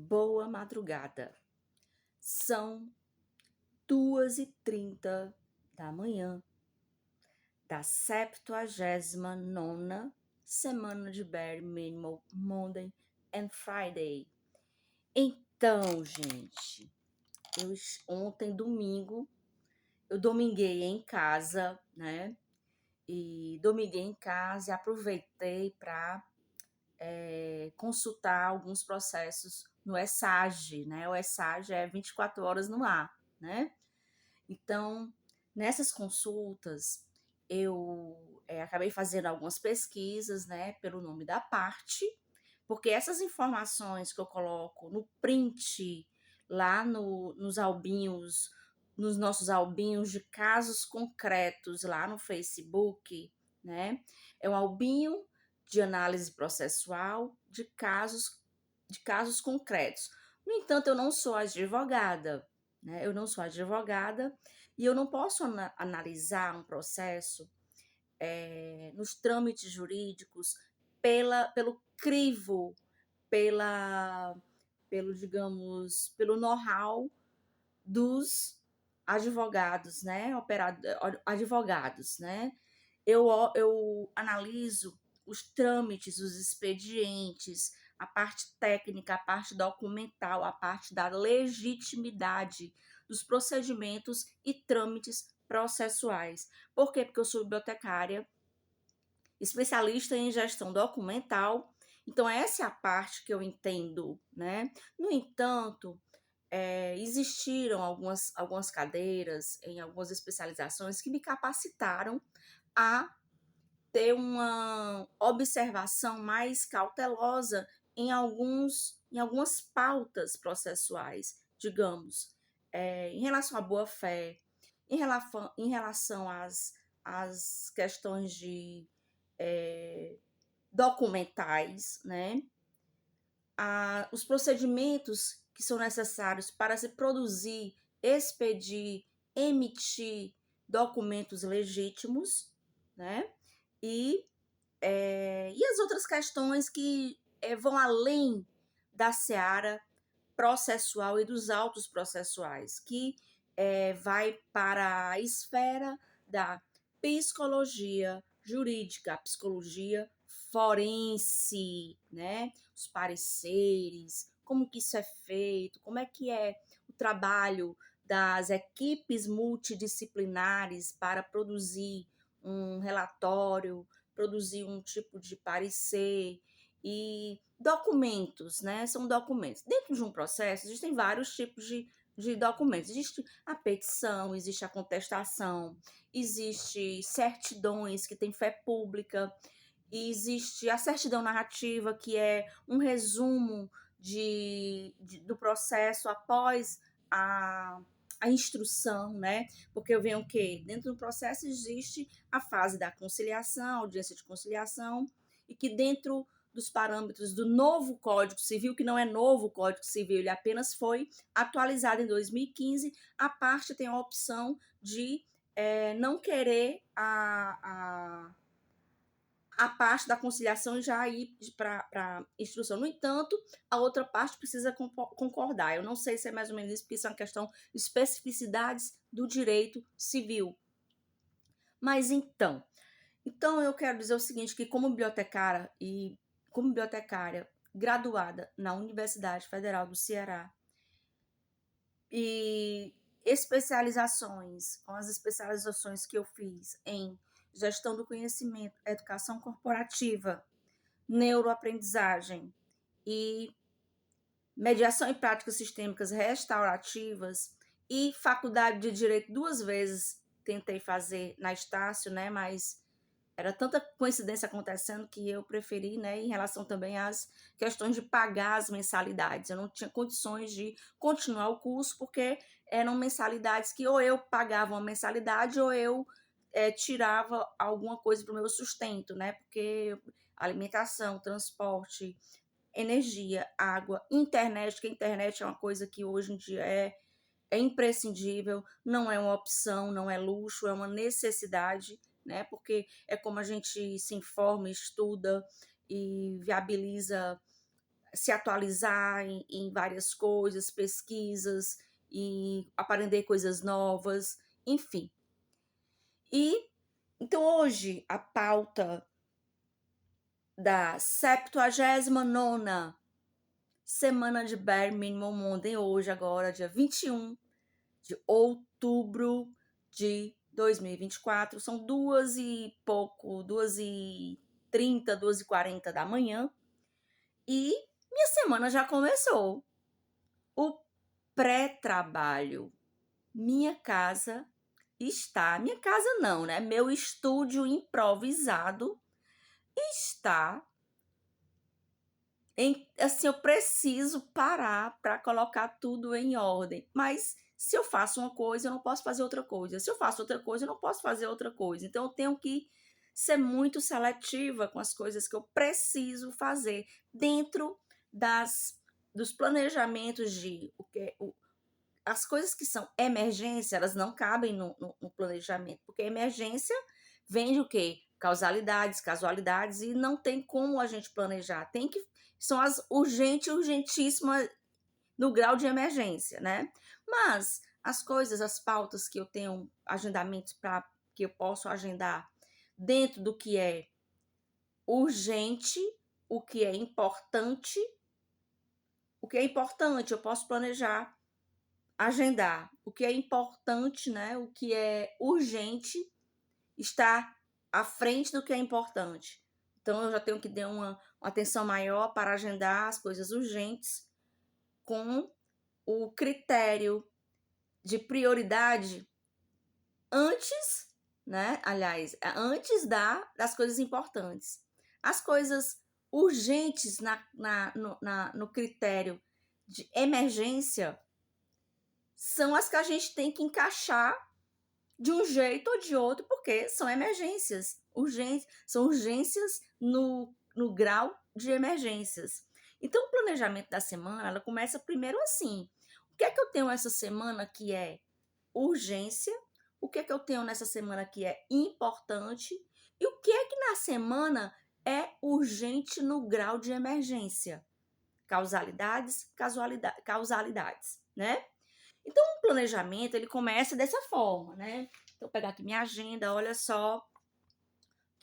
Boa madrugada. São 2h30 da manhã da 79ª semana de Bare Minimal Monday and Friday. Então, gente, ontem, domingo, eu dominguei em casa, né? E dominguei em casa e aproveitei para consultar alguns processos no ESAGE, né? O ESAGE é 24 horas no ar, né? Então, nessas consultas, eu acabei fazendo algumas pesquisas, né, pelo nome da parte, porque essas informações que eu coloco no print, lá nos albinhos, nos nossos albinhos de casos concretos lá no Facebook, né, é um albinho de análise processual de casos concretos. No entanto, eu não sou advogada, né? Eu não sou advogada e eu não posso analisar um processo nos trâmites jurídicos pelo crivo, pelo know-how dos advogados, né? Advogados, né? Eu analiso os trâmites, os expedientes, a parte técnica, a parte documental, a parte da legitimidade dos procedimentos e trâmites processuais. Por quê? Porque eu sou bibliotecária, especialista em gestão documental, então essa é a parte que eu entendo, né? No entanto, existiram algumas cadeiras em algumas especializações que me capacitaram a ter uma observação mais cautelosa em algumas pautas processuais, digamos, em relação à boa-fé, em relação às questões de documentais, né? Os procedimentos que são necessários para se produzir, expedir, emitir documentos legítimos, né? E as outras questões que vão além da seara processual e dos autos processuais, que vai para a esfera da psicologia jurídica, a psicologia forense, né? Os pareceres, como que isso é feito, como é que é o trabalho das equipes multidisciplinares para produzir um relatório, produzir um tipo de parecer e documentos, né? São documentos. Dentro de um processo, existem vários tipos de documentos. Existe a petição, existe a contestação, existe certidões que têm fé pública, e existe a certidão narrativa, que é um resumo do processo após a, a instrução, né? Porque eu venho o quê? Dentro do processo existe a fase da conciliação, audiência de conciliação, e que dentro dos parâmetros do novo Código Civil, que não é novo Código Civil, ele apenas foi atualizado em 2015, a parte tem a opção de não querer a parte da conciliação já ir para instrução. No entanto, a outra parte precisa concordar. Eu não sei se é mais ou menos isso, porque isso é uma questão de especificidades do direito civil. Mas então eu quero dizer o seguinte, que como bibliotecária graduada na Universidade Federal do Ceará e com as especializações que eu fiz em gestão do conhecimento, educação corporativa, neuroaprendizagem e mediação e práticas sistêmicas restaurativas, e faculdade de direito 2 vezes tentei fazer na Estácio, né, mas era tanta coincidência acontecendo que eu preferi, né, em relação também às questões de pagar as mensalidades. Eu não tinha condições de continuar o curso, porque eram mensalidades que ou eu pagava uma mensalidade ou eu tirava alguma coisa para o meu sustento, né? Porque alimentação, transporte, energia, água, internet, que a internet é uma coisa que hoje em dia é imprescindível, não é uma opção, não é luxo, é uma necessidade, né? Porque é como a gente se informa, estuda e viabiliza se atualizar em várias coisas, pesquisas, e aprender coisas novas, enfim. E então hoje a pauta da 79ª Semana de Bare Minimum Monday, hoje agora, dia 21 de outubro de 2024, são 2 e pouco, 2h30, 2h40 da manhã, e minha semana já começou. O pré-trabalho. Minha casa não, né? Meu estúdio improvisado está assim, eu preciso parar para colocar tudo em ordem. Mas se eu faço uma coisa, eu não posso fazer outra coisa. Se eu faço outra coisa, eu não posso fazer outra coisa. Então eu tenho que ser muito seletiva com as coisas que eu preciso fazer dentro dos planejamentos de as coisas que são emergência, elas não cabem no planejamento, porque emergência vem de o quê? Causalidades, casualidades, e não tem como a gente planejar. São as urgentíssimas no grau de emergência, né? Mas as coisas, as pautas que eu tenho, agendamentos para que eu posso agendar dentro do que é urgente, o que é importante, eu posso planejar, agendar. O que é importante, né? O que é urgente está à frente do que é importante. Então eu já tenho que dar uma atenção maior para agendar as coisas urgentes com o critério de prioridade antes, né? Aliás, antes das coisas importantes. As coisas urgentes no critério de emergência são as que a gente tem que encaixar de um jeito ou de outro, porque são emergências. São urgências no grau de emergências. Então, o planejamento da semana, ela começa primeiro assim. O que é que eu tenho essa semana que é urgência? O que é que eu tenho nessa semana que é importante? E o que é que na semana é urgente no grau de emergência? Causalidades, né? Então, o planejamento, ele começa dessa forma, né? Então, vou pegar aqui minha agenda, olha só,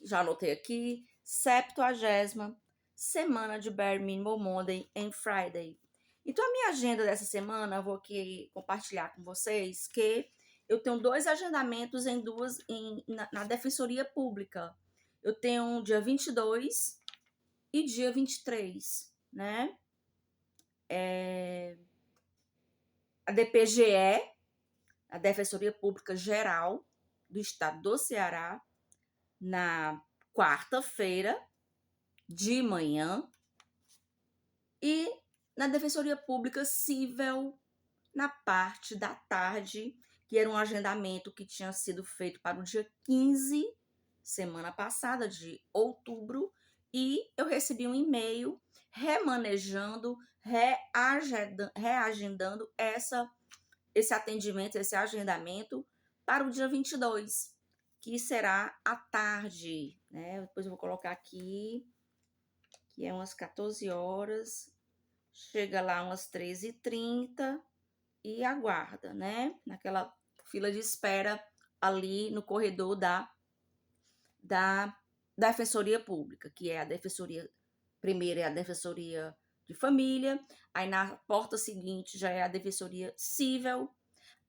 já anotei aqui, 70ª Semana de Bare Minimum Monday and Friday. Então, a minha agenda dessa semana, eu vou aqui compartilhar com vocês que eu tenho 2 agendamentos na Defensoria Pública. Eu tenho dia 22 e dia 23, né? A DPGE, a Defensoria Pública Geral do Estado do Ceará, na quarta-feira de manhã, e na Defensoria Pública Civil na parte da tarde, que era um agendamento que tinha sido feito para o dia 15, semana passada, de outubro, e eu recebi um e-mail remanejando, reagendando esse atendimento, esse agendamento para o dia 22, que será à tarde, né? Depois eu vou colocar aqui, que é umas 14 horas, chega lá umas 13h30 e aguarda, né? Naquela fila de espera ali no corredor da Defensoria Pública, que é a Defensoria, primeiro é a Defensoria de Família, aí na porta seguinte já é a Defensoria Civil,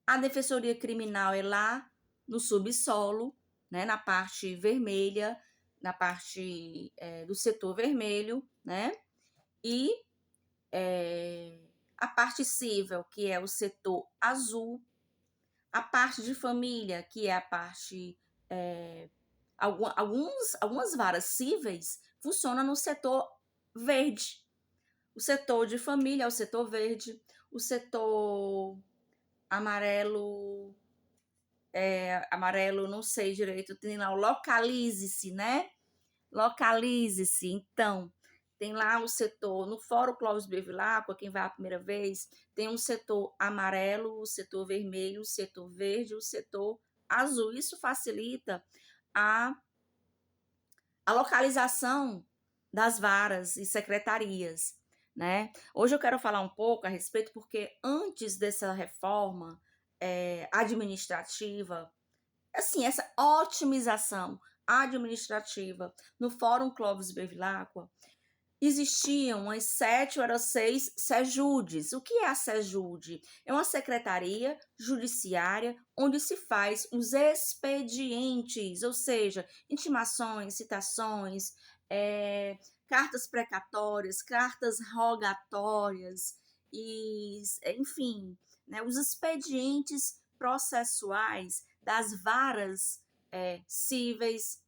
a Defensoria Criminal é lá no subsolo, né, na parte vermelha, na parte do setor vermelho, né, e a parte civil, que é o setor azul, a parte de família, que é a parte... algumas varas cíveis funcionam no setor verde. O setor de família é o setor verde, o setor amarelo, não sei direito, tem lá o localize-se, né? Localize-se, então, tem lá o setor, no Fórum Clóvis Bevilacqua, quem vai a primeira vez, tem um setor amarelo, o setor vermelho, o setor verde, o setor azul. Isso facilita a localização das varas e secretarias. né? Hoje eu quero falar um pouco a respeito, porque antes dessa reforma administrativa, assim, essa otimização administrativa no Fórum Clóvis Bevilacqua, existiam as 7 ou eram 6 SEJUDs. O que é a SEJUD? É uma secretaria judiciária onde se faz os expedientes, ou seja, intimações, citações, cartas precatórias, cartas rogatórias, e, enfim, né, os expedientes processuais das varas cíveis,